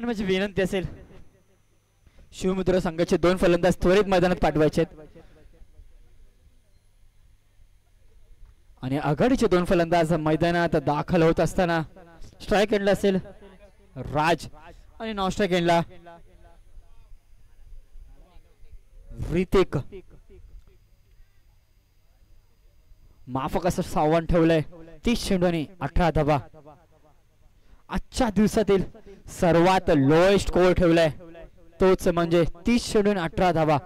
आणि माझी विनंती असेल शिवमुद्रा संघाचे 2 फलंदाज त्वरित मैदानात पाठवायचे आणि आघाडीचे 2 फलंदाज मैदानात दाखल होत असताना स्ट्राइक एंडला असेल राज आणि नॉन स्ट्राइक एंडला ऋतिक. माफक असं आव्हान ठेवलंय 30 चेंडू आणि 18 धावा. आजच्या दिवसातील सर्वात लोएस्ट स्कोर ठेवलाय तोच म्हणजे 30 चेंडू आणि 18 धावा.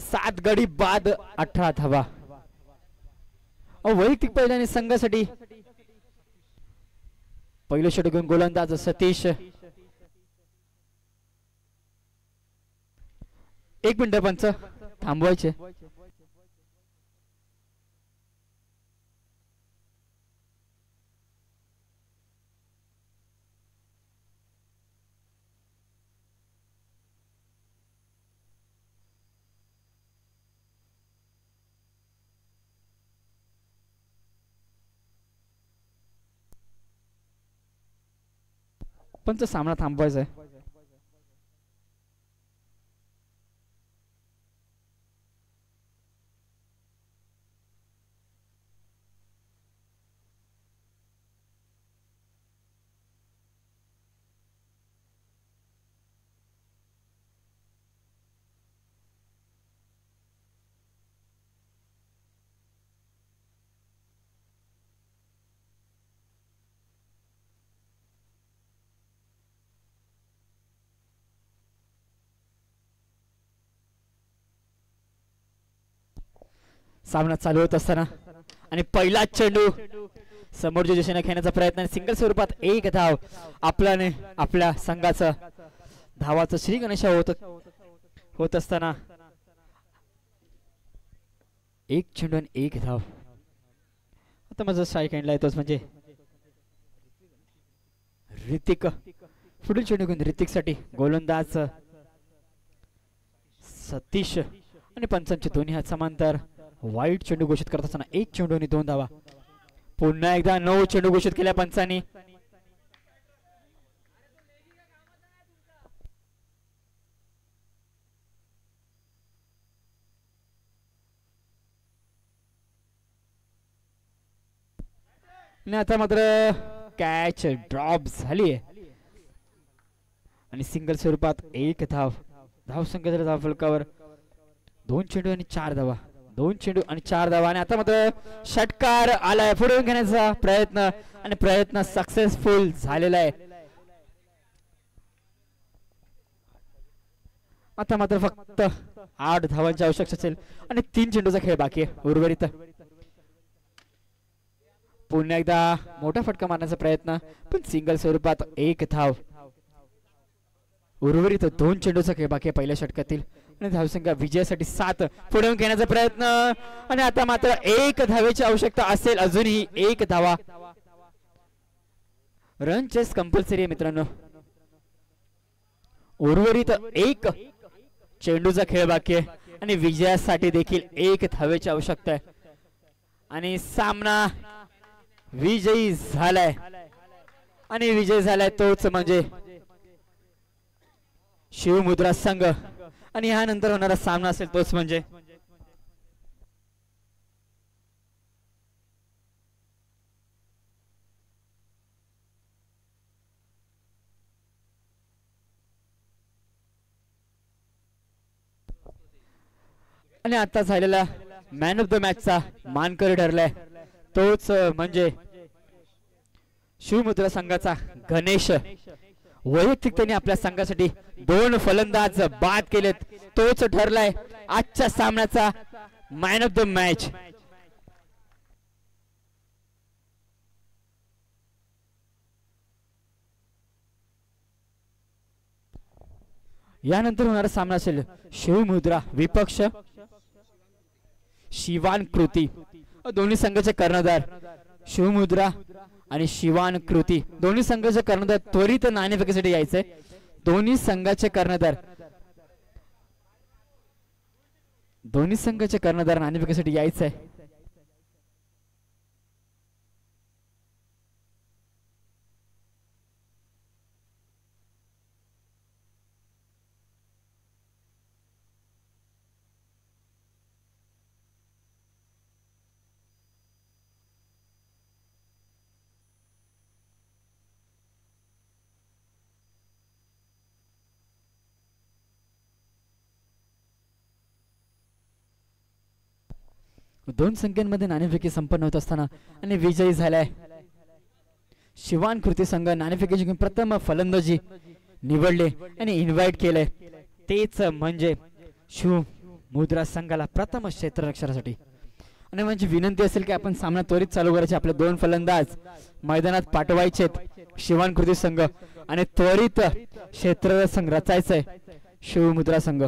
7 गडी बाद 18 धावा. वैयक्तिक पहिल्याने संघासाठी पहिलं षटक घेऊन गोलंदाज सतीश. 1 मिनिट पंच थांबवायचे. पंच सामना थांबवायचा आहे. सामना चालू होत असताना आणि पहिला चेंडू समोरच्या दिशेने खेळण्याचा प्रयत्न सिंगल स्वरूपात 1 धाव आपल्या संघाचं धावाचं श्री गणेश होत असताना 1 चेंडू आणि 1 धाव. आता माझा स्ट्राइक एंडला येतोच म्हणजे ऋतिक. पुढील चेंडू घेऊन ऋतिक साठी गोलंदाज सतीश आणि पंचांचे दोन्ही हात समांतर. वाईट चेंडू घोषित करत असताना 1 चेंडू आणि 2 धावा. पुन्हा एकदा 9 चेंडू घोषित केल्या पंचांनी. आणि आता मात्र कॅच ड्रॉप झाली आहे आणि सिंगल स्वरूपात 1 धाव. धाव संख्या धाव फलकावर 2 चेंडू आणि 4 धावा. 2 चेंडू आणि 4 धावा. आणि आता मात्र षटकार आलाय पुढे घेण्याचा प्रयत्न सक्सेसफुल झालेला आहे. आता मात्र फक्त 8 धावांची आवश्यकता असेल आणि 3 चेंडूचा खेळ बाकी आहे उर्वरित. पुन्हा एकदा मोठा फटका मारण्याचा प्रयत्न पण सिंगल स्वरूपात 1 धाव. उर्वरित 2 चेंडूचा खेळ बाकी आहे पहिल्या षटकातील आणि धावसंख्या विजयासाठी 7 पुढे घेण्याचा प्रयत्न आणि आता मात्र 1 धावेची आवश्यकता असेल. अजूनही 1 धावा. रन चेस कंपल्सरी आहे मित्रांनो. उर्वरित 1 चेंडूचा खेळ बाकी आहे आणि विजयासाठी देखील 1 धावेची आवश्यकता आहे आणि सामना विजयी झालाय आणि विजय झालाय तोच म्हणजे शिवमुद्रा संघ. आणि यानंतर होणारा सामना असेल तोच म्हणजे आणि आता झालेला मॅन ऑफ द मॅचचा मानकरी ठरलाय तोच म्हणजे शिवमुद्रा संघाचा गणेश. वैयक्तिक त्यांनी आपल्या संघासाठी 2 फलंदाज बाद केलेत तोच ठरलाय आजच्या सामन्याचा मॅन ऑफ द मॅच. यानंतर होणारा सामना असेल शिवमुद्रा विपक्ष शिवान कृती. दोन्ही संघाचे कर्णधार शिवमुद्रा आणि शिवान कृती दोन्ही संघाचे कर्णधार त्वरित नाणेफेकीसाठी यायचंय. दोन्ही संघाचे कर्णधार नाणेफेकीसाठी यायचंय. दोन संख्यांमध्ये नाणेफेकी संपन्न होत असताना आणि विजयी झालाय शिवान कृती संघ. नाणेफेकी जिंकून प्रथम फलंदाजी निवडले आणि इन्व्हाइट केले, तेच म्हणजे शिव मुद्रा संघाला प्रथम क्षेत्ररक्षणासाठी. आणि म्हणजे विनंती असेल की आपण सामना त्वरित चालू करायचे. आपले दोन फलंदाज मैदानात पाठवायचेत शिवान कृती संघ आणि त्वरित क्षेत्ररक्षण रचायचंय शिवमुद्रा संघ.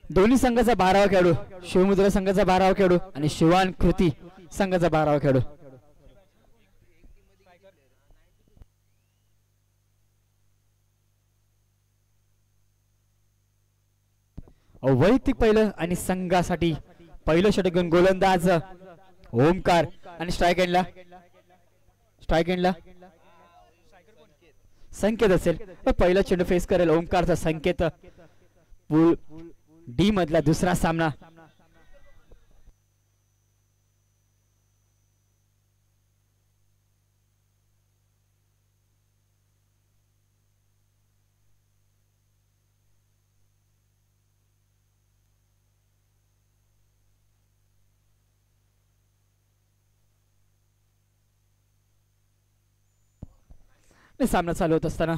दोन्ही संघाचा 12वा खेळाडू शिवमुद्रा संघाचा 12वा खेळाडू आणि शिवान कृती संघाचा 12वा खेळाडू. वैयक्तिक पहिलं आणि संघासाठी पहिलं षटक गोलंदाज ओमकार आणि स्ट्राईक एंडला संकेत असेल. पहिला चेंडू फेस करेल ओमकारचा संकेत. पूल डी मधला दुसरा सामना. सामना चालू होत असताना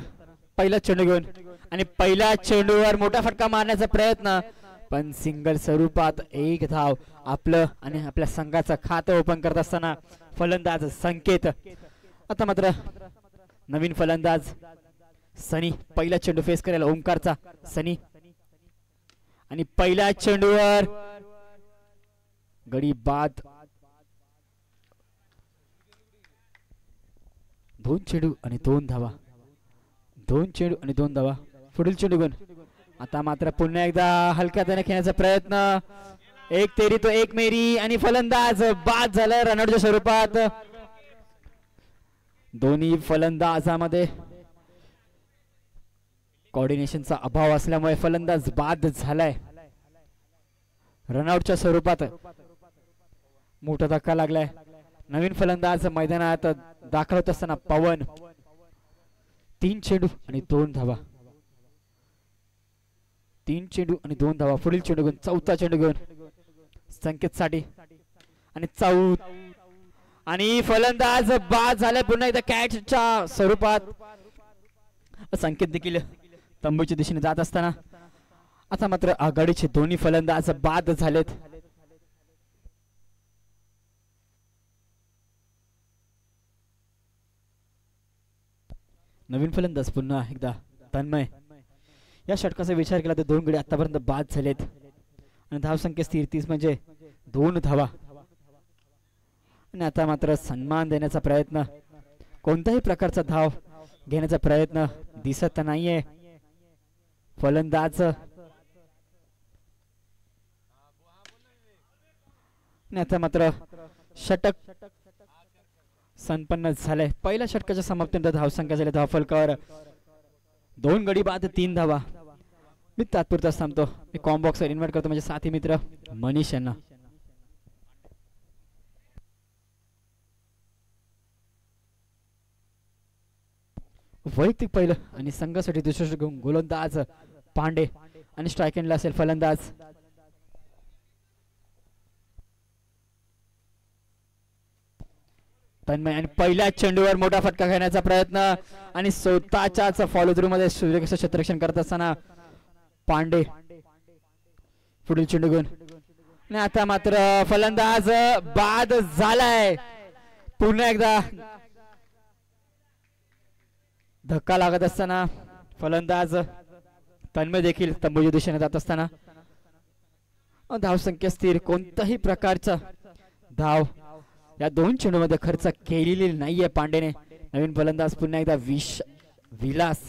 पहिला चेंडू घेऊन आणि पहिल्या चेंडूवर मोठा फटका मारण्याचा प्रयत्न, पण सिंगल स्वरूपात एक धाव. आपलं आणि आपल्या संघाचं खातं ओपन करत असताना फलंदाज संकेत. आता मात्र नवीन फलंदाज सनी पहिला चेंडू फेस करेल ओमकारचा. सनी आणि पहिल्या चेंडूवर गडी बाद. 2 चेंडू आणि 2 धावा. 2 चेंडू आणि 2 धावा. पुढील चेंडू घेऊन आता मात्र पुन्हा एकदा हलक्या हाताने खेळण्याचा प्रयत्न. एक तेरी तो एक मेरी आणि फलंदाज बाद झाला रनआउटच्या स्वरूपात. दोन्ही फलंदाजामध्ये कोऑर्डिनेशनचा अभाव असल्यामुळे फलंदाज बाद झालाय रनआउटच्या स्वरूपात. मोठा धक्का लागलाय. नवीन फलंदाज मैदानात दाखल होत असताना पवन. 3 चेंडू आणि 2 धावा. 3 चेंडू आणि 2 धावा. पुढील चेंडू घेऊन चौथा चेंडू घेऊन संकेत साठी आणि चौथ आणि फलंदाज बाद झालाय पुन्हा एकदा कॅचच्या स्वरूपात. संकेत देखील तंबूच्या दिशेने जात असताना आता मात्र आघाडीचे दोन्ही फलंदाज बाद झालेत. नवीन फलंदाज पुन्हा एकदा तन्मय. या षटकाचा विचार केला तर 2 गडी आतापर्यंत बाद झालेत आणि धावसंख्या स्थिर 30 म्हणजे 2 धावा. आणि आता मात्र सन्मान देण्याचा प्रयत्न, कोणत्याही प्रकारचा धाव घेण्याचा प्रयत्न दिसत नाहीये फलंदाज. आता मात्र षटक संपन्न झाले. पहिल्या षटकाच्या समाप्तीनंतर धावसंख्या झाली धावफलकावर 2 गडी बाद 3 धावा. मी तात्पुरता थांबतो. मी कॉम्बॉक्सवर इन्व्हाइट करतो माझे साथी मित्र मनीष यांना. वैयक्तिक पहिलं आणि संघासाठी दुसरं षटक गोलंदाज पांडे आणि स्ट्राईक एंडला असेल फलंदाज तन्मय. आणि पहिल्या चेंडूवर मोठा फटका घेण्याचा प्रयत्न आणि स्वतःच्याच फॉलो थ्रू मध्ये सूर्यकिरण क्षेत्ररक्षण करत असताना पांडे. पुढील चेंडू घेऊन आणि आता मात्र फलंदाज बाद झालाय. पुन्हा एकदा धक्का लागत असताना फलंदाज तन्मय देखील तंबूच्या दिशेने जात असताना धावसंख्या स्थिर. कोणत्याही प्रकारचा धाव या दोन चेंडूमध्ये खर्च केलेली नाहीये पांडेने. नवीन फलंदाज पुन्हा एकदा विलास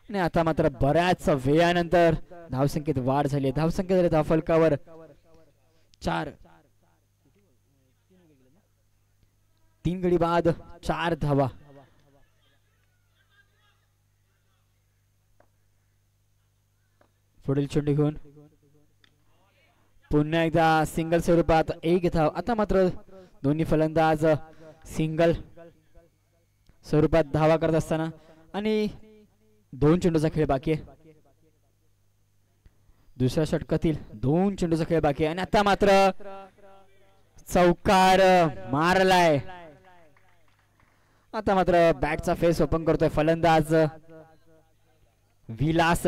आणि आता मात्र बऱ्याच वेळानंतर धावसंख्येत वाढ झाली. धावसंख्या झाली धावफलकावर 4. 3 गडी बाद 4 धावा. पुढील चेंडू घेऊन पुन्हा एकदा सिंगल स्वरूपात 1 धाव. आता मात्र दोन्ही फलंदाज सिंगल स्वरूपात धावा करत असताना आणि 2 चेंडूचा खेळ बाकी आहे. दुसऱ्या षटकातील 2 चेंडूचा खेळ बाकी आहे आणि आता मात्र चौकार मारलाय. आता मात्र बॅटचा फेस ओपन करतोय फलंदाज विलास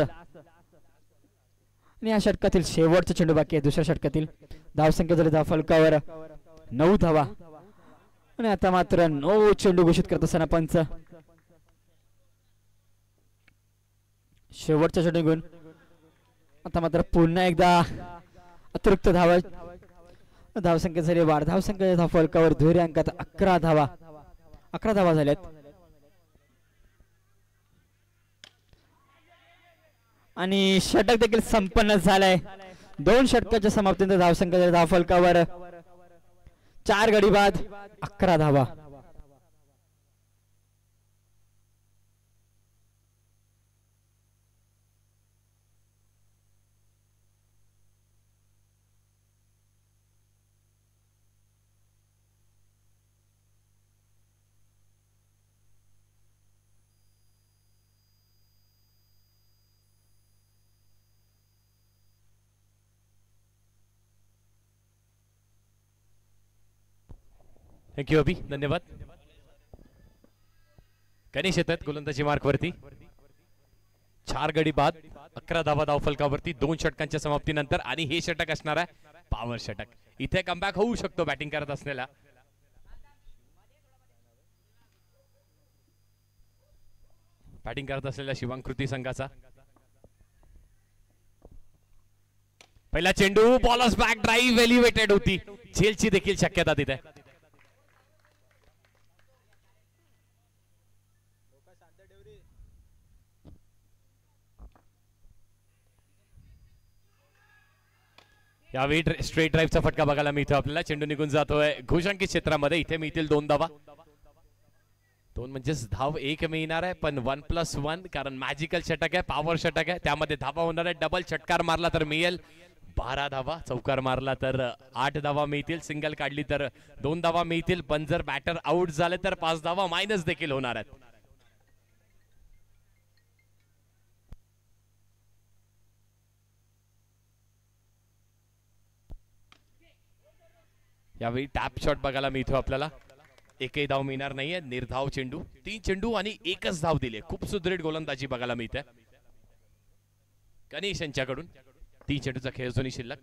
आणि या षटकातील शेवटचा चेंडू बाकी आहे. दुसऱ्या षटकातील धावसंख्या झाली धावफलकावर 9 धावा आणि आता मात्र 9 चेंडू घोषित करत असताना पंच शेवटचा चेंडू घेऊन आता मात्र पुन्हा एकदा अतिरिक्त धावसंख्या झाली वाढ. धावसंख्या धावफलकावर दुहेरी अंकात 11 धावा झाल्यात आणि षटक देखील संपन्न झालाय. 2 षटकाच्या समाप्तीनंतर धावसंख्या धावफलकावर 4 गडी बाद 11 धावा. थँक्यू अभि, धन्यवाद. गणेश येतात गोलंदाजी मार्कवरती. 4 गडी बाद 11 धावा धावफलकावरती 2 षटकांच्या समाप्तीनंतर आणि हे षटक असणार आहे पॉवर षटक. इथे कमबॅक होऊ शकतो बॅटिंग करत असलेला. बॅटिंग करत असलेल्या शिवांकृती संघाचा पहिला चेंडू बॉलर्स बॅक ड्राईव्ह एलिव्हेटेड होती. झेलची देखील शक्यता तिथे. यावेळी स्ट्रेट ड्राईव्हचा फटका बघायला मिळतो आपल्याला. चेंडू निघून जातोय घोषांकित क्षेत्रामध्ये. इथे मिळतील 2 धावा. 2 म्हणजेच धाव 1 मिळणार आहे पण 1+1 कारण मॅजिकल षटक आहे, पॉवर षटक आहे, त्यामध्ये धावा होणार आहे. डबल षटकार मारला तर मिळेल 12 धावा, चौकार मारला तर 8 धावा मिळतील, सिंगल काढली तर 2 धावा मिळतील. पण जर बॅटर आउट झाले तर 5 धावा मायनस देखील होणार आहेत. यावेळी टॅप शॉट बघायला मिळतो आपल्याला. एकही धाव मिळणार नाहीये. निर्धाव चेंडू, 3 चेंडू आणि 1च धाव दिले. खूप सुदृढ गोलंदाजी बघायला मिळते गणेश यांच्याकडून. 3 चेंडूचा खेळ अजूनही शिल्लक.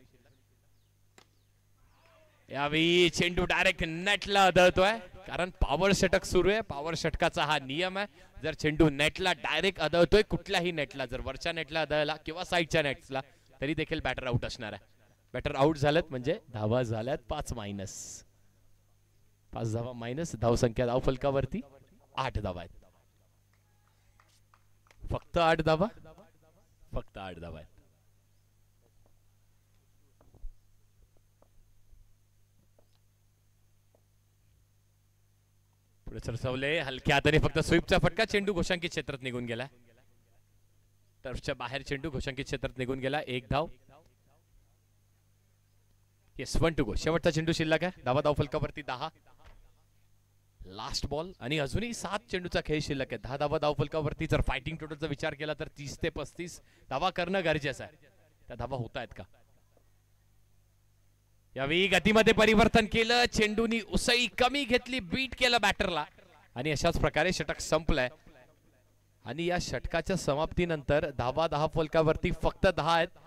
यावेळी चेंडू डायरेक्ट नेटला आदळतोय कारण पॉवर षटक सुरू आहे. पॉवर षटकाचा हा नियम आहे. जर चेंडू नेटला डायरेक्ट आदळतोय कुठल्याही नेटला, जर वरच्या नेटला आदळला किंवा साईडच्या नेटला तरी देखील बॅटर आउट असणार आहे. बॅटर आउट झालेत म्हणजे धावा झाल्यात 5 मायनस. 5 धावा मायनस. धावसंख्या धावफलकावरती 8 धावा आहेत. फक्त 8 धावा, फक्त 8 धावा आहेत. पुढे सरसवले हलक्या हाताने फक्त स्वीपचा फटका. चेंडू घोषांकित क्षेत्रात निघून गेला. टर्फच्या बाहेर चेंडू घोषांकित क्षेत्रात निघून गेला. 1 धाव. Yes 1 to go. शेवटचा चेंडू शिल्लक आहे. धावा धावफलकावरती 10. लास्ट बॉल आणि अजूनही 7 चेंडूचा खेळ शिल्लक आहे. 10 धावा धावफलकावरती. जर फायटिंग टोटलचा विचार केला तर 30 ते 35 धावा करणं गरजेचं आहे. त्या धावा होत आहेत का? यावेळी गतीमध्ये परिवर्तन केलं. चेंडूनी उसळी कमी घेतली, बीट केलं बॅटरला आणि अशाच प्रकारे षटक संपलंय. आणि या षटकाच्या समाप्तीनंतर 10 फलकावरती फक्त 10 आहेत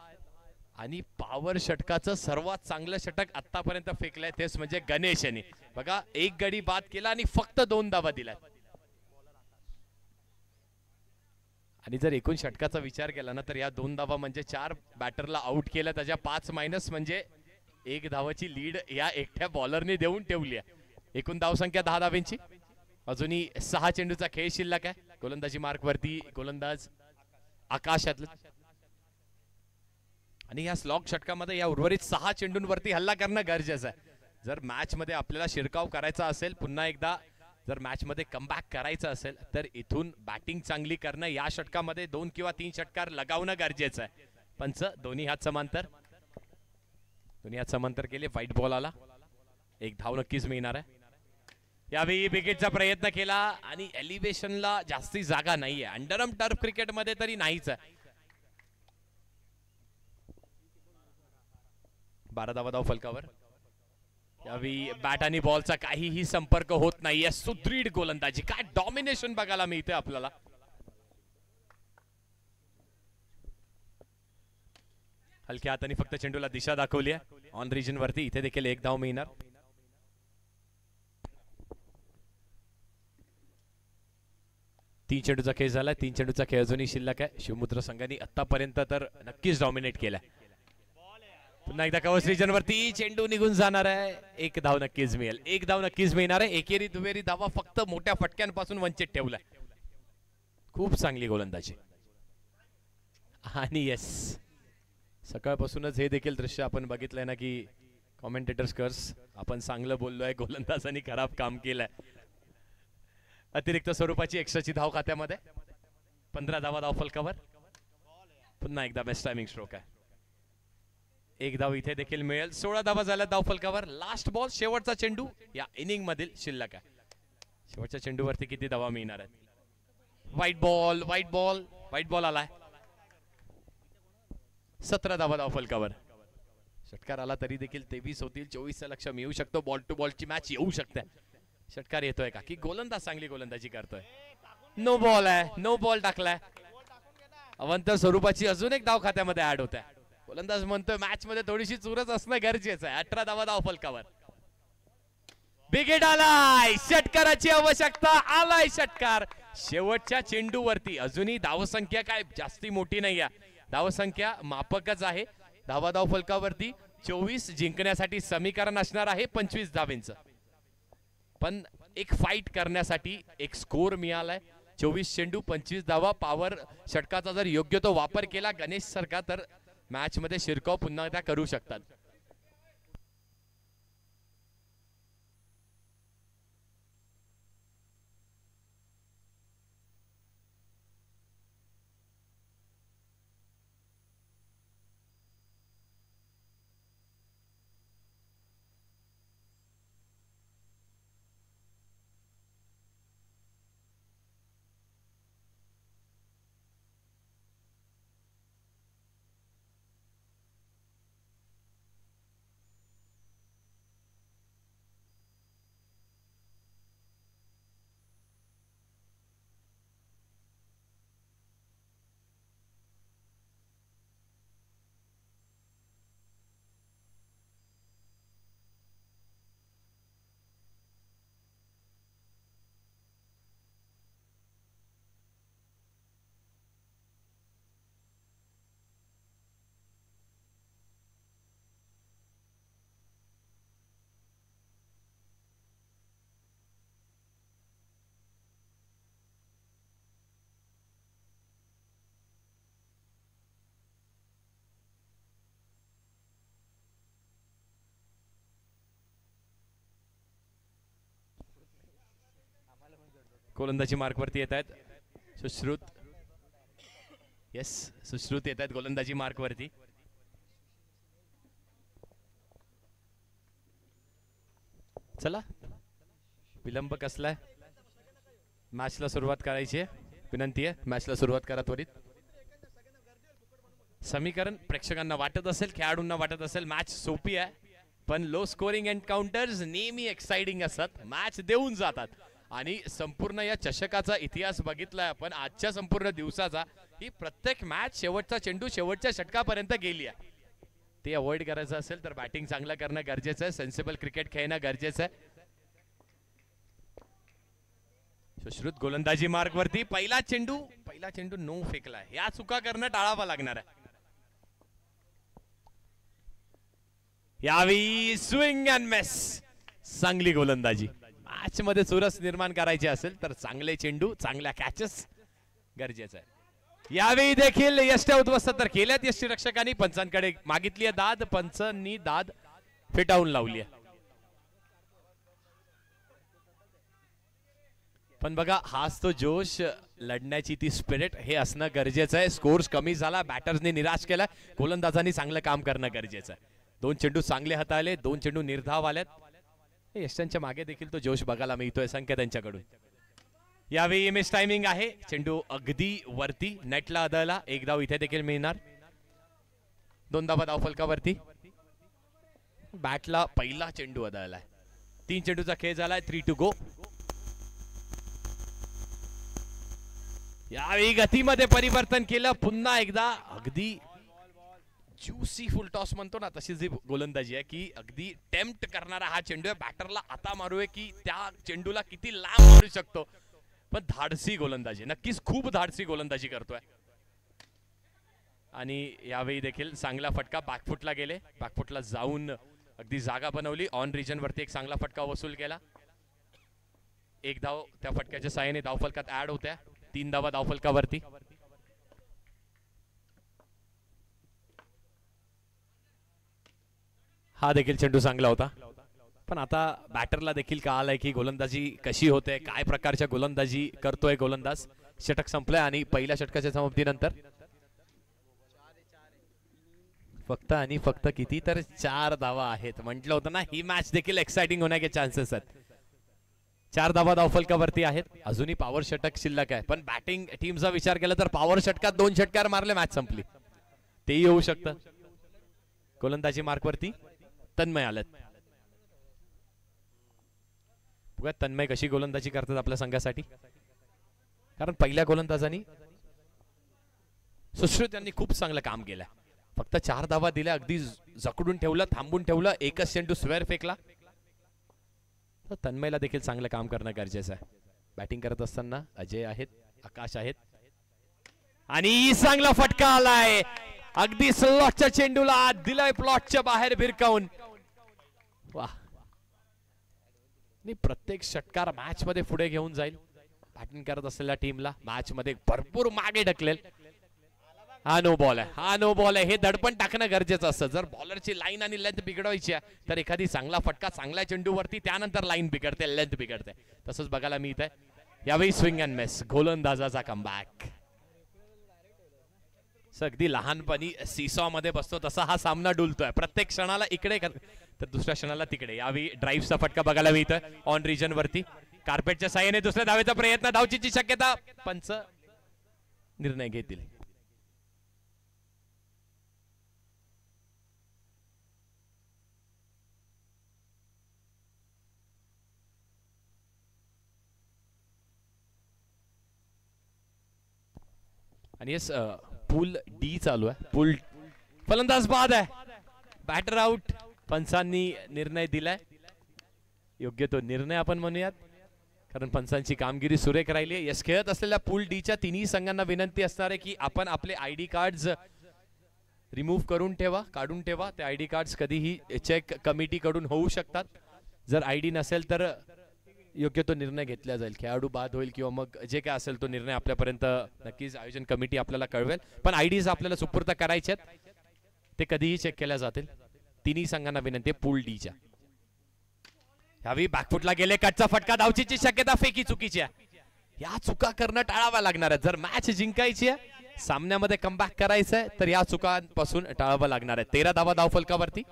आणि पॉवर षटकाचं सर्वात चांगलं षटक आतापर्यंत फेकलंय तेच म्हणजे गणेश यांनी. बघा, एक गडी बाद केला आणि फक्त 2 धावा दिल्या. आणि जर एकूण षटकाचा विचार केला ना तर या 2 धावा म्हणजे 4 बॅटरला आउट केलं, त्याच्या 5 मायनस म्हणजे 1 धावाची लीड या एकट्या बॉलरने देऊन ठेवली आहे. एकूण धावसंख्या 10 धावांची. अजूनही 6 चेंडूचा खेळ शिल्लक आहे. गोलंदाजी मार्क वरती गोलंदाज आकाशातलं. आणि या स्लॉग षटकामध्ये या उर्वरित 6 चेंडूंवरती हल्ला करणं गरजेचं आहे. जर मॅच मध्ये आपल्याला शिरकाव करायचा असेल, पुन्हा एकदा जर मॅच मध्ये कमबॅक करायचं असेल तर इथून बॅटिंग चांगली करणं, या षटकामध्ये 2 किंवा 3 षटकार लगावणं गरजेचं आहे. पंच दोन्ही हात समांतर केले. व्हाईट बॉल आला. 1 धाव नक्कीच मिळणार आहे. यावेळी विकेटचा प्रयत्न केला आणि एलिव्हेशनला जास्ती जागा नाहीये. अंडरआर्म टर्फ क्रिकेट मध्ये तरी नाहीच आहे. 12 धाव फलकावर. यावेळी बॅट आणि बॉलचा काहीही संपर्क होत नाहीये. सुदृढ गोलंदाजी, काय डॉमिनेशन बघायला मिळते आपल्याला. हलक्या हाताने फक्त चेंडूला दिशा दाखवली आहे. ऑन रिजन वरती इथे देखील 1 धाव मिळणार. तीन चेंडूचा खेळ झाला. 3 चेंडूचा खेळ अजूनही शिल्लक आहे. शिवमुद्रा संघाने आतापर्यंत तर नक्कीच डॉमिनेट केलाय. पुन्हा एकदा कव्हर रिजन वरती चेंडू निघून जाणार आहे. 1 धाव नक्कीच मिळेल. 1 धाव नक्कीच मिळणार आहे. एकेरी दुहेरी धावा फक्त मोठ्या फटक्यांपासून वंचित ठेवलाय. खूप चांगली गोलंदाजी. आणि येस, सकाळपासूनच हे देखील दृश्य आपण बघितलंय ना की कॉमेंटेटर्स कर्स आपण चांगलं बोललोय, गोलंदाजांनी खराब काम केलंय. अतिरिक्त स्वरूपाची एक्स्ट्राची धाव खात्यामध्ये. 15 धाव फलकावर. पुन्हा एकदा बेस्ट टायमिंग स्ट्रोक आहे. 1 धाव इथे देखील मिळेल. 16 धावा झाल्या धाव फलकावर. लास्ट बॉल, शेवटचा चेंडू या इनिंग मधील शिल्लक आहे. शेवटच्या चेंडूवरती किती धावा मिळणार आहेत. व्हाईट बॉल आलाय. 17 धावा फलकावर. षटकार आला तरी देखील 23 होतील. 24चं लक्ष मिळू शकतो. बॉल टू बॉलची मॅच येऊ शकते. षटकार येतोय का की गोलंदाज चांगली गोलंदाजी करतोय. नो बॉल आहे. नो बॉल टाकलाय. अवंतर स्वरूपाची अजून 1 धाव खात्यामध्ये ऍड होत आहे. गोलंदाज म्हणतोय मॅच मध्ये थोडीशी चुरस असणं गरजेचं आहे. 18 धाव फलकावर. विकेट आलाय. षटकाराची आवश्यकता. आलाय षटकार शेवटच्या चेंडूवरती. अजूनही धावसंख्या काय जास्ती मोठी नाही आहे. धावसंख्या मापकच आहे. धाव फलकावरती 24 जिंकण्यासाठी समीकरण असणार आहे 25 धावेंचं. पण एक फाईट करण्यासाठी एक स्कोर मिळालाय. 24 चेंडू 25 धावा. पॉवर षटकाचा जर योग्य तो वापर केला गणेश सारखा तर मॅच मध्ये शिरकाव पुन्हा एकदा करू शकतात. गोलंदाजी मार्कवरती येत आहेत सुश्रुत. येस, सुश्रुत येत आहेत गोलंदाजी मार्कवरती. चला, विलंब कसलाय. मॅचला सुरुवात करायची आहे. विनंती आहे मॅचला सुरुवात करा त्वरित. समीकरण प्रेक्षकांना वाटत असेल, खेळाडूंना वाटत असेल मॅच सोपी आहे, पण लो स्कोरिंग एन्काउंटर्स नेहमी एक्साइटिंग असतात. मॅच देऊन जातात. आणि संपूर्ण या चषकाचा इतिहास बघितलाय आपण आजच्या संपूर्ण दिवसाचा, ही प्रत्येक मॅच शेवटचा चेंडू शेवटच्या षटकापर्यंत गेली आहे. ते अवॉइड करायचं असेल तर बॅटिंग चांगलं करणं गरजेचं आहे, सेन्सिबल क्रिकेट खेळणं गरजेचं आहे. सुश्रुत गोलंदाजी मार्ग वरती पहिला चेंडू नो फेकलाय. या चुका करणं टाळावं लागणार आहे. यावेळी स्विंग अँड मिस, चांगली गोलंदाजी. मॅच मध्ये चुरस निर्माण करायची असेल तर चांगले चेंडू, चांगल्या कॅचेस गरजेचं आहे. यावेळी देखील यष्ट्या उद्ध्वस्त तर केल्यात यष्टीरक्षकांनी. पंचांकडे मागितली आहे दाद, पंचांनी दाद फिटावून लावली आहे. पण बघा, हाच तो जोश, लढण्याची ती स्पिरिट, हे असणं गरजेचं आहे. स्कोर्स कमी झाला, बॅटर्सनी निराश केला, गोलंदाजांनी चांगलं काम करणं गरजेचं आहे. 2 चेंडू चांगले हाताळले, 2 चेंडू निर्धाव आलेत. यष्टांच्या मागे देखील तो जोश बघायला मिळतोय संख्या त्यांच्याकडून. यावेळी मिस टायमिंग आहे, चेंडू अगदी वरती नेटला आदळला. 1 धाव इथे देखील मिळणार. 2 धावा धावफलकावरती. बॅटला पहिला चेंडू आदळलाय. 3 चेंडूचा खेळ झालाय. 3 टू गो. यावेळी गतीमध्ये परिवर्तन केलं पुन्हा एकदा. अगदी ज्युसी फुल टॉस म्हणतो ना, तशी जी गोलंदाजी आहे की अगदी टेम्प्ट करणारा हा चेंडू आहे. बॅटरला आता मारूय की त्या चेंडूला किती लांब मारू शकतो. पण धाडसी गोलंदाजी, नक्कीच खूप धाडसी गोलंदाजी करतोय. आणि यावेळी देखील चांगला फटका बॅकफुटला गेले. बॅकफुटला जाऊन अगदी जागा बनवली. ऑन रिजन वरती एक चांगला फटका वसूल केला. 1 धाव त्या फटक्याच्या साहाय्याने धावफलकात ऍड होत्या. 3 धावा धावफलकावरती. हा देखील चेंडू चांगला होता. पण आता बॅटरला देखील कळालंय की गोलंदाजी कशी होते, काय प्रकारच्या गोलंदाजी करतोय गोलंदाज. षटक संपलंय आणि पहिल्या षटकाच्या समाप्तीनंतर फक्त आणि फक्त किती तर 4 धावा आहेत. म्हटलं होतं ना, ही मॅच देखील एक्साइटिंग होण्याचे चान्सेस आहेत. 4 धावा धावफलकावरती आहेत. अजूनही पॉवर षटक शिल्लक आहे. पण बॅटिंग टीमचा विचार केला तर पॉवर षटकात 2 षटकार मारले, मॅच संपली. तेही होऊ शकतं. गोलंदाजी मार्कवरती तन्मय आलेत. बघा तन्मय कशी गोलंदाजी करतात आपल्या संघासाठी. कारण पहिल्या गोलंदाजांनी सुश्रुत यांनी खूप चांगलं काम केलं. फक्त 4 धावा दिल्या, अगदी जकडून ठेवलं, थांबून ठेवलं. एकच चेंडू स्क्वेअर फेकला. तर तन्मयला देखील चांगलं काम करणं गरजेचं आहे. बॅटिंग करत असताना अजय आहेत, आकाश आहेत. आणि चांगला फटका आलाय. अगदी स्लॉटच्या चेंडूला दिलाय प्लॉटच्या बाहेर भिरकावून. वाह, प्रत्येक षटकार मॅच मध्ये पुढे घेऊन जाईल. बॅटिंग करत असलेल्या टीमला मॅच मध्ये भरपूर मागे ढकलेल. हा नो बॉल आहे, हा नो बॉल आहे. हे दडपण टाकणं गरजेचं असतं. जर बॉलरची लाईन आणि लेंथ बिघडवायची आहे तर एखादी चांगला फटका चांगल्या चेंडूवरती, त्यानंतर लाईन बिघडते, लेंथ बिघडते. तसंच बघायला मिळत आहे. यावेळी स्विंग अँड मिस, गोलंदाजाचा कमबॅक. अगदी लहानपणी सीसॉ मध्ये बसतो तसा हा सामना डुलतोय. प्रत्येक क्षणाला इकडे तर दुसऱ्या क्षणाला तिकडे. यावेळी ड्राईव्हचा फटका बघायला मिळतोय ऑन रिजन वरती. कार्पेटच्या साहाय्याने दुसऱ्या धावेचा प्रयत्न, धावचीची शक्यता. पंच निर्णय घेतील. आणि येस, पूल डी चालू आहे. पूल फलंदाज बाद आहे, बॅटर आउट. पंचांनी निर्णय दिलाय, योग्य तो निर्णय आपण म्हणूयात, कारण पंचांची कामगिरी सुरेख राहिली आहे. यस, खेळत असलेल्या पूल डीच्या तिन्ही संघांना विनंती असणार आहे की आपण आपले आयडी कार्ड्स रिमूव्ह करून ठेवा, काढून ठेवा. ते आयडी कार्ड्स कधीही चेक कमिटी कडून होऊ शकतात. जर आयडी नसेल तर योग्य तो निर्णय घेतला जाईल. खेळाडू बाद होईल किंवा मग जे काय असेल तो निर्णय आपल्यापर्यंत नक्कीच आयोजन कमिटी आपल्याला कळवेल. पण आयडीज आपल्याला सुपूर्द करायचे आहेत, ते कधीही चेक केल्या जातील. तिन्ही संघांना विनंती आहे पूल डीच्या. यावेळी बॅकफुटला गेले, कटचा फटका, धावचीची शक्यता, फेकी चुकीची आहे. या चुका करणं टाळाव्या लागणार आहे. जर मॅच जिंकायची आहे, सामन्यामध्ये कमबॅक करायचं आहे, तर या चुकांपासून टाळावं लागणार आहे. 13 धावा धावफलकावरती,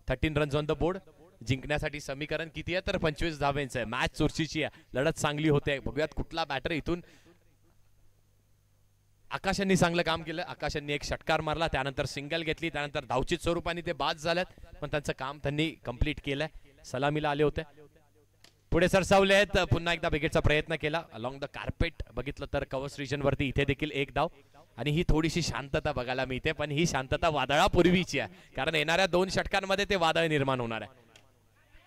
13 रन्स ऑन द बोर्ड. जिंकण्यासाठी समीकरण किती आहे तर 25 धावांचं आहे. मॅच चुरशीची आहे, लढत चांगली होते. बघूयात कुठला बॅटर इथून. आकाशांनी चांगलं काम केलं. आकाशांनी एक षटकार मारला, त्यानंतर सिंगल घेतली, त्यानंतर धावचित स्वरूपाने ते बाद झाल्यात, पण त्यांचं काम त्यांनी कंप्लीट केलंय. सलामीला आले होते. पुढे सरसावले आहेत. पुन्हा एकदा विकेटचा प्रयत्न केला अलॉंग द कार्पेट. बघितलं तर कव्हर्स रिजन वरती इथे देखील एक धाव आणि ही थोडीशी शांतता बघायला मिळते, पण ही शांतता वादळापूर्वीची आहे कारण येणाऱ्या 2 षटकांमध्ये ते वादळ निर्माण होणार आहे.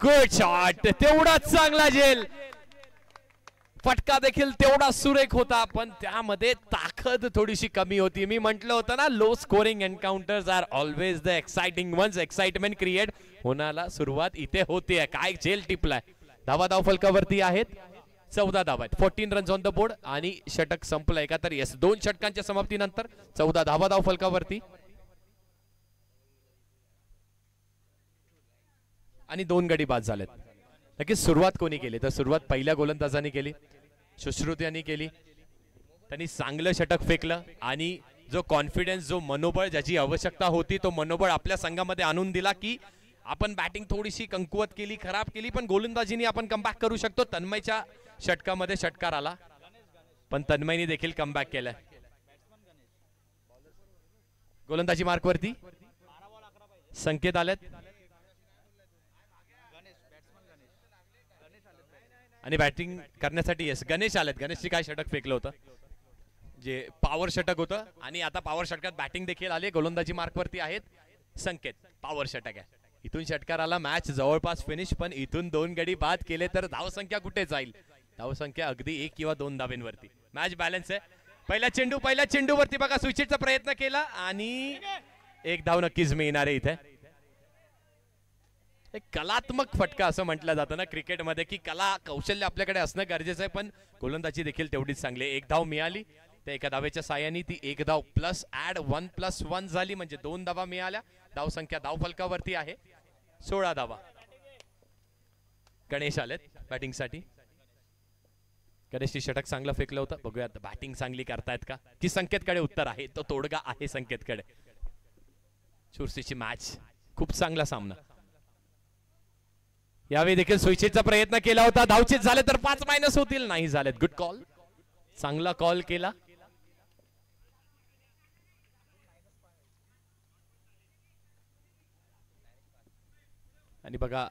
गुड शॉट, तेवढाच चांगला झेल. फटका देखील तेवढा सुरेख होता, पण त्यामध्ये ताकद थोडीशी कमी होती. मी म्हटलं होतं ना, low scoring encounters are always the exciting ones. Excitement create होण्याला सुरुवात इथे होते. काय झेल टिपलाय. धाव फलकावरती आहेत 14 धावा आहेत. 14 रन्स ऑन द बोर्ड आणि षटक संपलंय का तर येस, 2 षटकांच्या समाप्तीनंतर 14 धाव फलकावरती आणि 2 गडी बाद झालेत. नक्कीच सुरुवात कोणी केली तर सुरुवात पहिल्या गोलंदाजांनी केली, सुश्रुत यांनी केली. त्यांनी चांगलं षटक फेकलं आणि जो कॉन्फिडन्स, जो मनोबळ, ज्याची आवश्यकता होती तो मनोबळ आपल्या संघामध्ये आणून दिला की आपण बॅटिंग थोडीशी कमकुवत केली, खराब केली, पण गोलंदाजीने आपण कमबॅक करू शकतो. तन्मयच्या षटकामध्ये षटकार आला, पण तन्मयने देखील कमबॅक केलं. गोलंदाजी मार्कवरती संकेत आलेत आणि बॅटिंग करण्यासाठी येस गणेश आलेत. गणेशची काय षटक फेकलं होतं, जे पॉवर षटक होतं आणि आता पॉवर षटकात बॅटिंग देखील आली. गोलंदाजी मार्कवरती आहेत संकेत. पॉवर षटक आहे, इथून षटकार आला. मॅच जवळपास फिनिश, पण इथून 2 गडी बाद केले तर धावसंख्या कुठे जाईल. धावसंख्या अगदी 1 किंवा 2 धावांवरती. मॅच बॅलन्स आहे. पहिल्या चेंडूवरती बघा स्विचचा प्रयत्न केला आणि 1 धाव नक्कीच मिळणार आहे इथे. एक कलात्मक फटका असं म्हटलं जातं ना क्रिकेटमध्ये की कला कौशल्य आपल्याकडे असणं गरजेचं आहे, पण गोलंदाजी देखील तेवढीच चांगली. 1 धाव मिळाली, त्या एका धावेच्या साहाय्याने ती 1 धाव प्लस ऍड 1+1 झाली, म्हणजे 2 धावा मिळाल्या. धावसंख्या धावफलकावरती आहे 16 धावा. गणेश आलेत बॅटिंगसाठी. गणेशची षटक चांगलं फेकलं होतं. बघूयात बॅटिंग चांगली करतायत का, की संकेतकडे उत्तर आहे. तो तोडगा आहे संकेतकडे. चुरशीची मॅच, खूप चांगला सामना. यावेळी देखील स्विचचा प्रयत्न केला होता. धावचीत झाले तर 5 मायनस होतील, नाही झालेत. गुड कॉल, चांगला कॉल केला. आणि बघा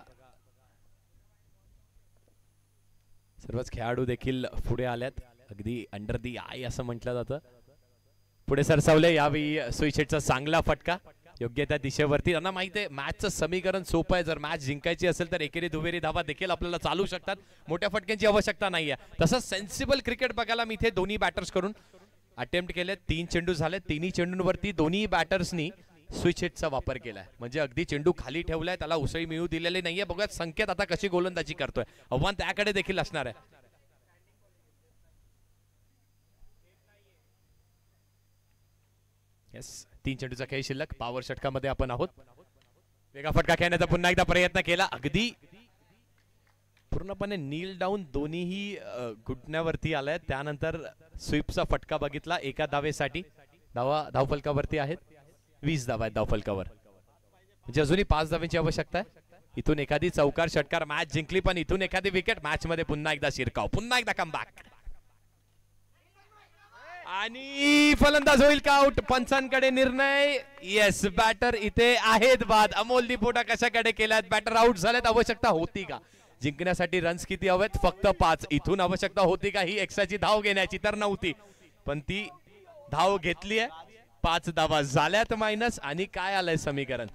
सर्वच खेळाडू देखील पुढे आल्यात, अगदी अंडर दी आय असं म्हटलं जातं. पुढे सरसावले. यावेळी स्विचचा चांगला फटका योग्य त्या दिशेवरती. त्यांना माहिती आहे मॅचचं समीकरण सोपं आहे. जर मॅच जिंकायची असेल तर एकेरी दुहेरी धावा देखील आपल्याला चालू शकतात, मोठ्या फटक्यांची आवश्यकता नाही आहे. तसंच सेन्सिबल क्रिकेट बघायला मी इथे दोन्ही बॅटर्स करून अटेम्प्ट केले. 3 चेंडू झाले, 3ही चेंडूंवरती दोन्ही बॅटर्सनी स्विच हिटचा वापर केलाय, म्हणजे अगदी चेंडू खाली ठेवलाय, त्याला उसळी मिळू दिलेली नाहीये. बघा संकेत आता कशी गोलंदाजी करतोय, आव्हान त्याकडे देखील असणार आहे. येस, 3 चेंडूचा खेळ शिल्लक. पॉवर षटकामध्ये आपण आहोत. वेगा फटका खेळण्याचा पुन्हा एकदा प्रयत्न केला, अगदी पूर्णपणे नील डाऊन दोन्हीही घुटण्यावरती आलाय. त्यानंतर स्वीपचा फटका बघितला एका धावेसाठी. धावफलकावरती आहेत 20 धावा आहेत धावफलकावर, म्हणजे अजूनही 5 धावांची आवश्यकता आहे. इथून एखादी चौकार षटकार मॅच जिंकली, पण इथून एखादी विकेट मॅच मध्ये पुन्हा एकदा शिरकाव, पुन्हा एकदा कमबॅक आणि फलंदाज होईल का आउट. पंचांकडे निर्णय. येस, बॅटर इथे आहेत बाद. अमोल दिपोटा कशाकडे केल्यात, बॅटर आउट झालेत. आवश्यकता होती का जिंकण्यासाठी, रन्स किती हवेत, फक्त 5. इथून आवश्यकता होती का ही एक्स्ट्राची धाव घेण्याची, तर नव्हती, पण ती धाव घेतली आहे. 5 धावा झाल्यात मायनस. आणि काय आलंय समीकरण,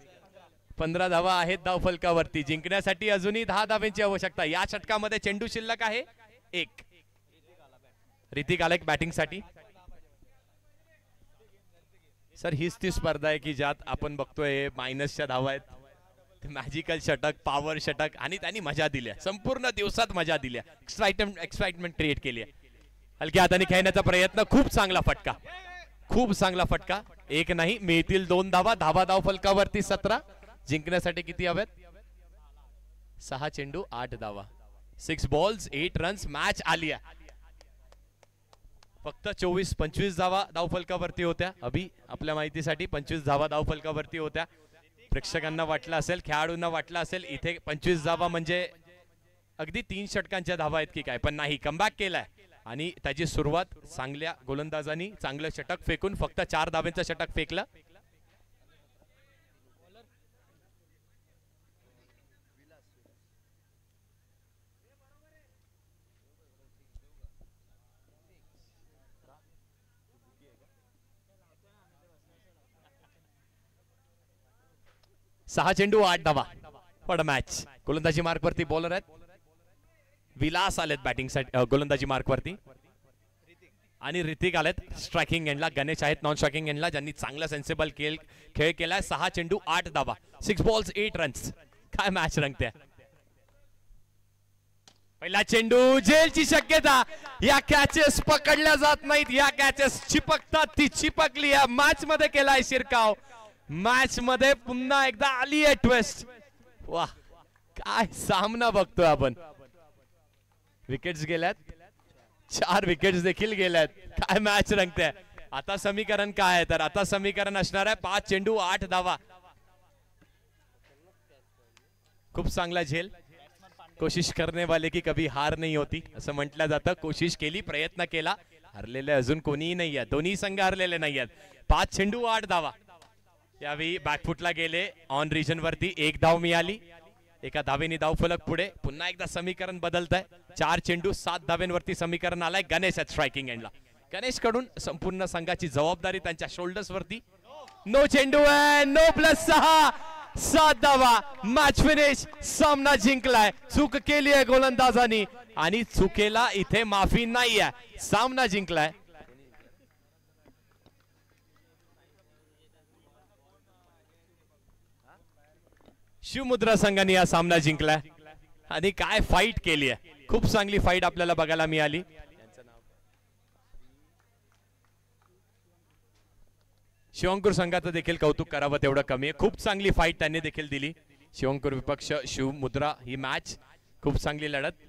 15 धावा आहेत धाव फलकावरती. जिंकण्यासाठी अजूनही 10 धावांची आवश्यकता. या षटकामध्ये चेंडू शिल्लक आहे 1. ऋतिक आलेक बॅटिंग साठी. सर हीच ती स्पर्धा आहे की ज्यात आपण बघतोय मायनसच्या धावा आहेत, मॅजिकल षटक, पॉवर षटक, आणि त्यांनी मजा दिली, संपूर्ण दिवसात मजा दिली, एक्साइटमेंट क्रिएट केली आहे. हलक्या हाताने खेळण्याचा प्रयत्न, खूप चांगला फटका, खूप चांगला फटका. 1 नाही, मिळतील 2 धावा. धाव फलकावरती 17. जिंकण्यासाठी किती हवेत, 6 चेंडू 8 धावा. 6 बॉल्स 8 रन्स. मॅच आली आहे. फक्त 24-25 धावा धावफलकावरती होत्या. अभि आपल्या माहितीसाठी 25 धावा धावफलकावरती होत्या. प्रेक्षकांना वाटलं असेल, खेळाडूंना वाटलं असेल इथे 25 धावा म्हणजे अगदी 3 षटकांच्या धावा आहेत की काय, पण नाही, कमबॅक केलाय. आणि त्याची सुरुवात चांगल्या गोलंदाजांनी चांगलं षटक फेकून फक्त 4 धावांचं षटक फेकलं. 6 चेंडू 8 धावा. For match. गोलंदाजी मार्क वरती बॉलर आहेत. विलास आलेत बॅटिंग साठी गोलंदाजी मार्क वरती आणि ऋतिक आलेत स्ट्रायकिंग एंडला. गणेश आहेत नॉन स्ट्रायकिंग एंडला ज्यांनी चांगला सेन्सिबल खेळ केलाय. 6 चेंडू 8 धावा. 6 बॉल्स 8 रन्स. काय मॅच रंगते. पहिला चेंडू झेलची शक्यता. या कॅचेस पकडल्या जात नाहीत. या कॅचेस चिपकतात. ती चिपकली या मॅच मध्ये केलाय शिरकाव. मॅच मध्ये पुन्हा एकदा आली आहे ट्विस्ट. वाह काय सामना बघतोय आपण. विकेट्स गेल्यात. 4 विकेट्स देखील गेल्यात. काय मॅच रंगते. आता समीकरण काय आहे तर आता समीकरण असणार आहे 5 चेंडू 8 धावा. खूप चांगला झेल. कोशिश करने वाले की कभी हार नहीं होती असं म्हटलं जातं. कोशिश केली प्रयत्न केला. हरलेले अजून कोणीही नाही आहेत. दोन्ही संघ हरलेले नाही आहेत. 5 चेंडू 8 धावा. यावेळी बॅकफुटला गेले ऑन रिजन वरती. 1 धाव मिळाली. एका धावेने धाव फलक पुढे. पुन्हा एकदा समीकरण बदलत आहे. 4 चेंडू 7 धावेंवरती समीकरण आलाय. गणेश आहेत स्ट्रायकिंग एंडला. गणेश कडून संपूर्ण संघाची जबाबदारी त्यांच्या शोल्डर्स वरती. नो चेंडू आहे. No plus 6. 7 धावा. Match finish. सामना जिंकलाय. चूक केली आहे गोलंदाजांनी आणि चुकेला इथे माफी नाही आहे. सामना जिंकलाय. शिवमुद्रा संघाने हा सामना जिंकलाय आणि काय फाईट केली आहे. खूप चांगली फाईट आपल्याला बघायला मिळाली. शिवंकर संघाचं देखील कौतुक करावं तेवढं कमी आहे. खूप चांगली फाईट त्यांनी देखील दिली. शिवंकर विपक्ष शिवमुद्रा ही मॅच खूप चांगली लढत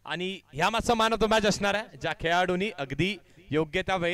आणि ह्या मॅचचा मॅन ऑफ द मॅच असणार आहे ज्या खेळाडूंनी अगदी योग्य त्या वेळेत